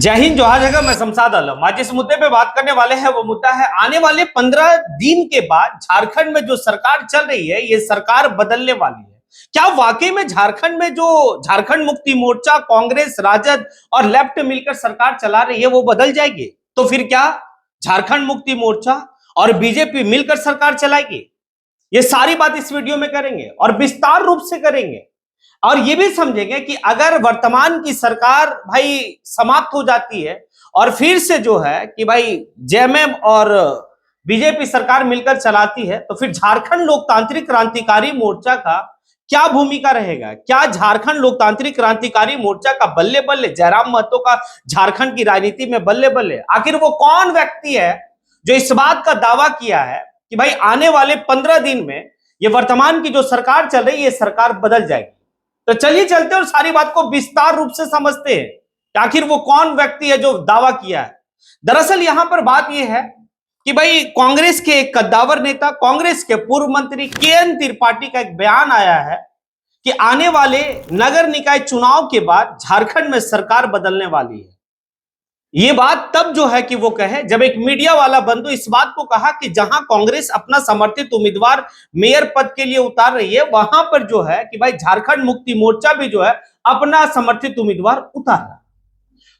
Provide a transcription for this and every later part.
जय हिंद जोहार जगह। मैं शमशाद आलम। आज जिस मुद्दे पे बात करने वाले हैं वो मुद्दा है आने वाले 15 दिन के बाद झारखंड में जो सरकार चल रही है ये सरकार बदलने वाली है। क्या वाकई में झारखंड में जो झारखंड मुक्ति मोर्चा, कांग्रेस, राजद और लेफ्ट मिलकर सरकार चला रही है वो बदल जाएगी? तो फिर क्या झारखंड मुक्ति मोर्चा और बीजेपी मिलकर सरकार चलाएगी? ये सारी बात इस वीडियो में करेंगे और विस्तार रूप से करेंगे और ये भी समझेंगे कि अगर वर्तमान की सरकार भाई समाप्त हो जाती है और फिर से जो है कि भाई जेएमएम और बीजेपी सरकार मिलकर चलाती है तो फिर झारखंड लोकतांत्रिक क्रांतिकारी मोर्चा का क्या भूमिका रहेगा? क्या झारखंड लोकतांत्रिक क्रांतिकारी मोर्चा का बल्ले बल्ले, जयराम महतो का झारखंड की राजनीति में बल्ले बल्ले? आखिर वो कौन व्यक्ति है जो इस बात का दावा किया है कि भाई आने वाले 15 दिन में ये वर्तमान की जो सरकार चल रही है ये सरकार बदल जाएगी? तो चलिए चलते और सारी बात को विस्तार रूप से समझते हैं कि आखिर वो कौन व्यक्ति है जो दावा किया है। दरअसल यहां पर बात यह है कि भाई कांग्रेस के एक कद्दावर नेता, कांग्रेस के पूर्व मंत्री केएन त्रिपाठी का एक बयान आया है कि आने वाले नगर निकाय चुनाव के बाद झारखंड में सरकार बदलने वाली है। ये बात तब जो है कि वो कहे जब एक मीडिया वाला बंधु इस बात को कहा कि जहां कांग्रेस अपना समर्थित उम्मीदवार मेयर पद के लिए उतार रही है वहां पर जो है कि भाई झारखंड मुक्ति मोर्चा भी जो है अपना समर्थित उम्मीदवार उतार रहा है।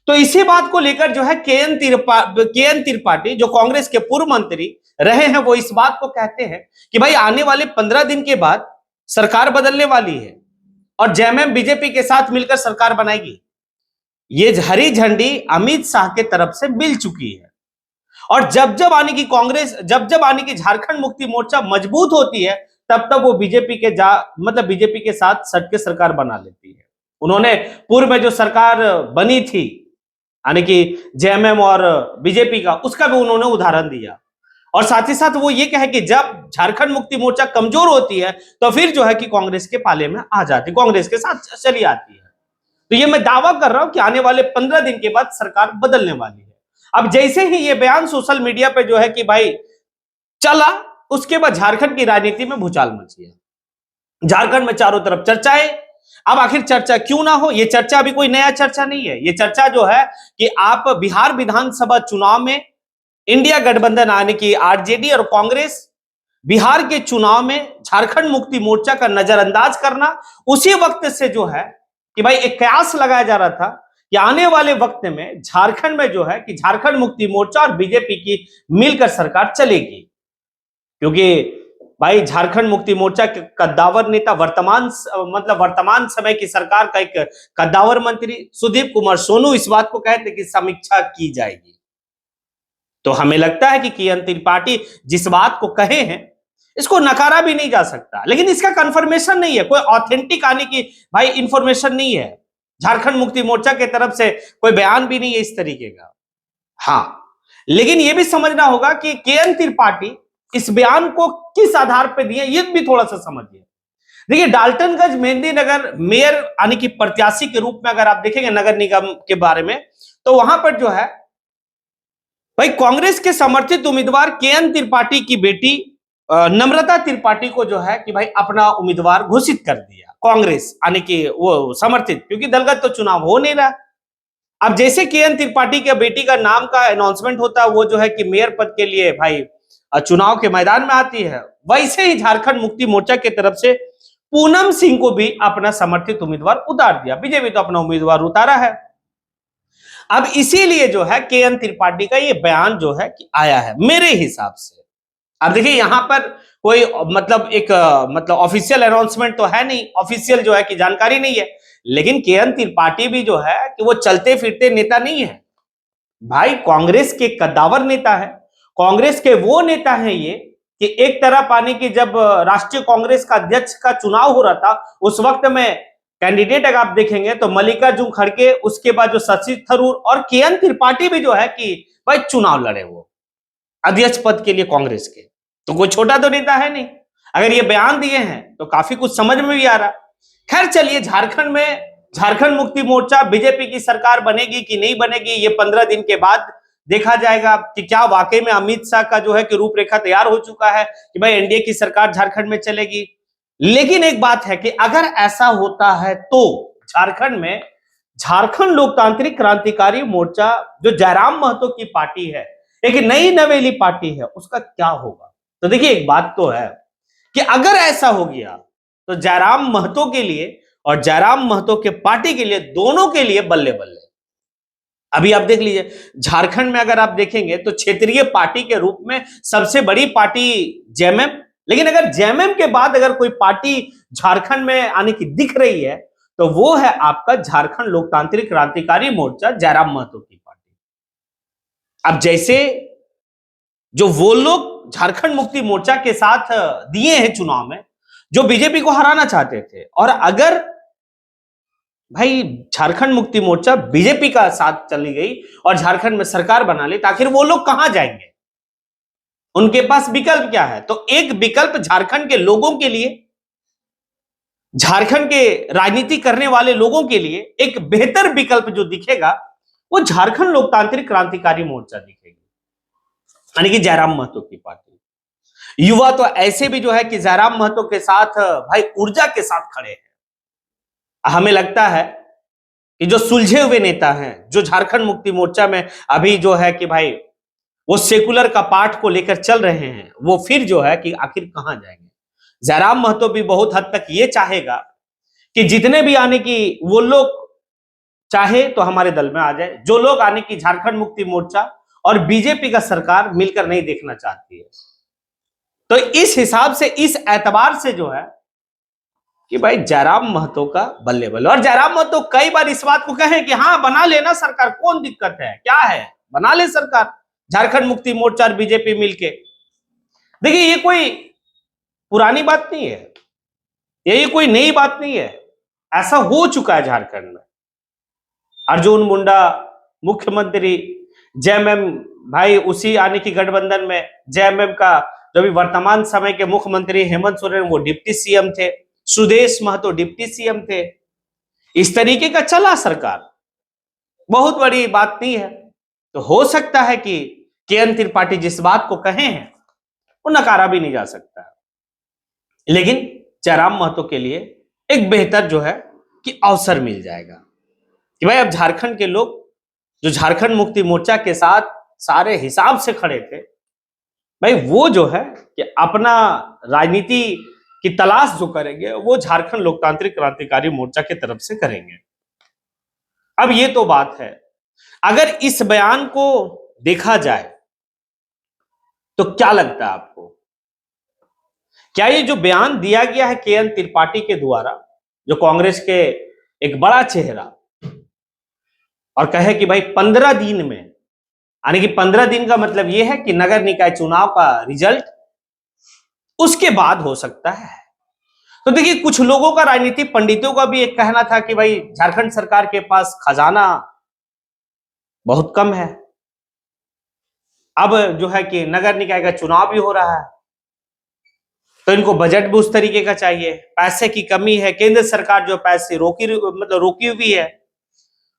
तो इसी बात को लेकर जो है केएन त्रिपाठी जो कांग्रेस के पूर्व मंत्री रहे हैं वो इस बात को कहते हैं कि भाई आने वाले 15 दिन के बाद सरकार बदलने वाली है और जेएमएम बीजेपी के साथ मिलकर सरकार बनाएगी। ये हरी झंडी अमित शाह के तरफ से मिल चुकी है और जब जब आने की कांग्रेस, जब आने की झारखंड मुक्ति मोर्चा मजबूत होती है तब तब वो बीजेपी के साथ सट के सरकार बना लेती है। उन्होंने पूर्व में जो सरकार बनी थी यानी कि जेएमएम और बीजेपी का, उसका भी उन्होंने उदाहरण दिया और साथ ही साथ वो ये कहे कि जब झारखंड मुक्ति मोर्चा कमजोर होती है तो फिर जो है कि कांग्रेस के पाले में आ जाती, कांग्रेस के साथ चली आती है। तो ये मैं दावा कर रहा हूं कि आने वाले 15 दिन के बाद सरकार बदलने वाली है। अब जैसे ही ये बयान सोशल मीडिया पे जो है कि भाई चला, उसके बाद झारखंड की राजनीति में भूचाल मची है। झारखंड में चारों तरफ चर्चाएं। अब आखिर चर्चा क्यों ना हो? ये चर्चा अभी कोई नया चर्चा नहीं है। ये चर्चा जो है कि आप बिहार विधानसभा चुनाव में इंडिया गठबंधन आने की आरजेडी और कांग्रेस बिहार के चुनाव में झारखंड मुक्ति मोर्चा का नजरअंदाज करना, उसी वक्त से जो है कि भाई एक कयास लगाया जा रहा था कि आने वाले वक्त में झारखंड में जो है कि झारखंड मुक्ति मोर्चा और बीजेपी की मिलकर सरकार चलेगी। क्योंकि भाई झारखंड मुक्ति मोर्चा के कद्दावर नेता, वर्तमान समय की सरकार का एक कद्दावर मंत्री सुदीप कुमार सोनू इस बात को कहते कि समीक्षा की जाएगी। तो हमें लगता है कि केएन त्रिपाठी जिस बात को कहे हैं इसको नकारा भी नहीं जा सकता, लेकिन इसका कंफर्मेशन नहीं है, कोई ऑथेंटिक आने की भाई इंफॉर्मेशन नहीं है। झारखंड मुक्ति मोर्चा की तरफ से कोई बयान भी नहीं है इस तरीके का। हाँ, लेकिन यह भी समझना होगा कि केएन त्रिपाठी इस बयान को किस आधार पर दिए, ये भी थोड़ा सा समझिए। देखिए, डाल्टनगंज मेहंदीनगर मेयर यानी कि प्रत्याशी के रूप में अगर आप देखेंगे नगर निगम के बारे में तो वहां पर जो है भाई कांग्रेस के समर्थित उम्मीदवार केएन त्रिपाठी की बेटी नम्रता त्रिपाठी को जो है कि भाई अपना उम्मीदवार घोषित कर दिया कांग्रेस यानी कि वो समर्थित, क्योंकि दलगत तो चुनाव हो नहीं रहा। अब जैसे केएन त्रिपाठी के बेटी का नाम का अनाउंसमेंट होता है वो जो है कि मेयर पद के लिए भाई चुनाव के मैदान में आती है, वैसे ही झारखंड मुक्ति मोर्चा की तरफ से पूनम सिंह को भी अपना समर्थित उम्मीदवार उतार दिया। बीजेपी तो अपना उम्मीदवार उतारा है। अब इसीलिए जो है केएन त्रिपाठी का ये बयान जो है कि आया है मेरे हिसाब से। अब देखिए यहां पर कोई एक ऑफिशियल अनाउंसमेंट तो है नहीं, ऑफिशियल जो है कि जानकारी नहीं है, लेकिन केएन त्रिपाठी भी जो है कि वो चलते फिरते नेता नहीं है भाई, कांग्रेस के कद्दावर नेता है। कांग्रेस के वो नेता हैं ये कि एक तरफ आने की जब राष्ट्रीय कांग्रेस का अध्यक्ष का चुनाव हो रहा था उस वक्त में कैंडिडेट अगर आप देखेंगे तो मल्लिकार्जुन खड़गे, उसके बाद जो शशि थरूर और केएन त्रिपाठी भी जो है कि भाई चुनाव लड़े वो अध्यक्ष पद के लिए कांग्रेस के। तो कोई छोटा तो नेता है नहीं। अगर ये बयान दिए हैं तो काफी कुछ समझ में भी आ रहा। खैर चलिए, झारखंड में झारखंड मुक्ति मोर्चा बीजेपी की सरकार बनेगी कि नहीं बनेगी ये 15 दिन के बाद देखा जाएगा कि क्या वाकई में अमित शाह का जो है कि रूपरेखा तैयार हो चुका है कि भाई एनडीए की सरकार झारखंड में चलेगी। लेकिन एक बात है कि अगर ऐसा होता है तो झारखंड में झारखंड लोकतांत्रिक क्रांतिकारी मोर्चा जो जयराम महतो की पार्टी है, एक नई नवेली पार्टी है, उसका क्या होगा? तो देखिए, एक बात तो है कि अगर ऐसा हो गया तो जयराम महतो के लिए और जयराम महतो के पार्टी के लिए, दोनों के लिए बल्ले बल्ले। अभी आप देख लीजिए, झारखंड में अगर आप देखेंगे तो क्षेत्रीय पार्टी के रूप में सबसे बड़ी पार्टी जेएमएम, लेकिन अगर जेएमएम के बाद अगर कोई पार्टी झारखंड में आने की दिख रही है तो वो है आपका झारखंड लोकतांत्रिक क्रांतिकारी मोर्चा, जयराम महतो की पार्टी। अब जैसे जो वो लोग झारखंड मुक्ति मोर्चा के साथ दिए हैं चुनाव में, जो बीजेपी को हराना चाहते थे, और अगर भाई झारखंड मुक्ति मोर्चा बीजेपी का साथ चली गई और झारखंड में सरकार बना ली, तो आखिर वो लोग कहां जाएंगे? उनके पास विकल्प क्या है? तो एक विकल्प झारखंड के लोगों के लिए, झारखंड के राजनीति करने वाले लोगों के लिए एक बेहतर विकल्प जो दिखेगा वो झारखंड लोकतांत्रिक क्रांतिकारी मोर्चा दिखेगी, यानी कि जयराम महतो की पार्टी। युवा तो ऐसे भी जो है कि जयराम महतो के साथ भाई ऊर्जा के साथ खड़े हैं। हमें लगता है कि जो सुलझे हुए नेता हैं, जो झारखंड मुक्ति मोर्चा में अभी जो है कि भाई वो सेकुलर का पाठ को लेकर चल रहे हैं, वो फिर जो है कि आखिर कहां जाएंगे? जयराम महतो भी बहुत हद तक ये चाहेगा कि जितने भी आने की वो लोग चाहे तो हमारे दल में आ जाए, जो लोग आने की झारखंड मुक्ति मोर्चा और बीजेपी का सरकार मिलकर नहीं देखना चाहती है। तो इस हिसाब से, इस एतबार से जो है कि भाई जयराम महतो का बल्ले बल्ले। और जयराम महतो कई बार इस बात को कहे कि हाँ बना लेना सरकार, कौन दिक्कत है, क्या है, बना ले सरकार झारखंड मुक्ति मोर्चा और बीजेपी मिलके। देखिए, ये कोई पुरानी बात नहीं है, ये कोई नई बात नहीं है, ऐसा हो चुका है झारखंड में। अर्जुन मुंडा मुख्यमंत्री, जेएमएम भाई उसी आने की गठबंधन में, जेएमएम का जो भी वर्तमान समय के मुख्यमंत्री हेमंत सोरेन वो डिप्टी सीएम थे, सुदेश महतो डिप्टी सीएम थे। इस तरीके का चला सरकार, बहुत बड़ी बात नहीं है। तो हो सकता है कि केएन त्रिपाठी जिस बात को कहे हैं वो नकारा भी नहीं जा सकता, लेकिन जयराम महतो के लिए एक बेहतर जो है कि अवसर मिल जाएगा कि भाई अब झारखंड के लोग जो झारखंड मुक्ति मोर्चा के साथ सारे हिसाब से खड़े थे, भाई वो जो है कि अपना राजनीति की तलाश जो करेंगे वो झारखंड लोकतांत्रिक क्रांतिकारी मोर्चा की तरफ से करेंगे। अब ये तो बात है, अगर इस बयान को देखा जाए तो क्या लगता है आपको? क्या ये जो बयान दिया गया है केएन त्रिपाठी के द्वारा, जो कांग्रेस के एक बड़ा चेहरा, और कहे कि भाई 15 दिन में, यानी कि 15 दिन का मतलब यह है कि नगर निकाय चुनाव का रिजल्ट उसके बाद हो सकता है। तो देखिए, कुछ लोगों का, राजनीतिक पंडितों का भी एक कहना था कि भाई झारखंड सरकार के पास खजाना बहुत कम है, अब जो है कि नगर निकाय का चुनाव भी हो रहा है तो इनको बजट भी उस तरीके का चाहिए, पैसे की कमी है, केंद्र सरकार जो पैसे रोकी हुई है,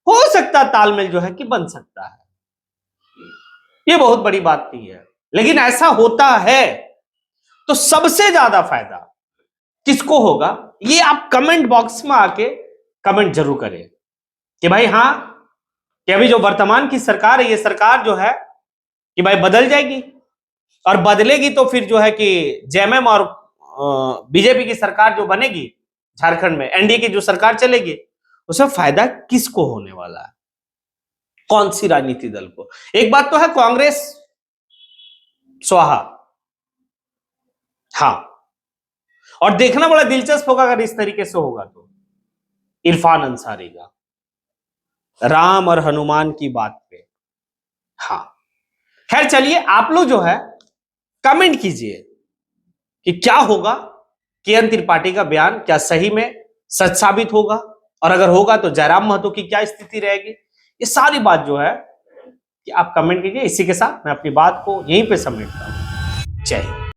हो सकता तालमेल जो है कि बन सकता है। ये बहुत बड़ी बात नहीं है, लेकिन ऐसा होता है तो सबसे ज्यादा फायदा किसको होगा, ये आप कमेंट बॉक्स में आके कमेंट जरूर करें कि भाई हाँ, कि अभी जो वर्तमान की सरकार है, ये सरकार जो है कि भाई बदल जाएगी, और बदलेगी तो फिर जो है कि जेएमएम और बीजेपी की सरकार जो बनेगी झारखंड में, एनडीए की जो सरकार चलेगी, उससे फायदा किसको होने वाला है, कौन सी राजनीतिक दल को? एक बात तो है, कांग्रेस स्वाहा, हाँ, और देखना बड़ा दिलचस्प होगा अगर इस तरीके से होगा तो इरफान अंसारी का राम और हनुमान की बात पे। हाँ, खैर चलिए, आप लोग जो है कमेंट कीजिए कि क्या होगा, केएन त्रिपाठी का बयान क्या सही में सच साबित होगा, और अगर होगा तो जयराम महतो की क्या स्थिति रहेगी। ये सारी बात जो है कि आप कमेंट कीजिए। इसी के साथ मैं अपनी बात को यहीं पे समेटता हूं। जय हिंद।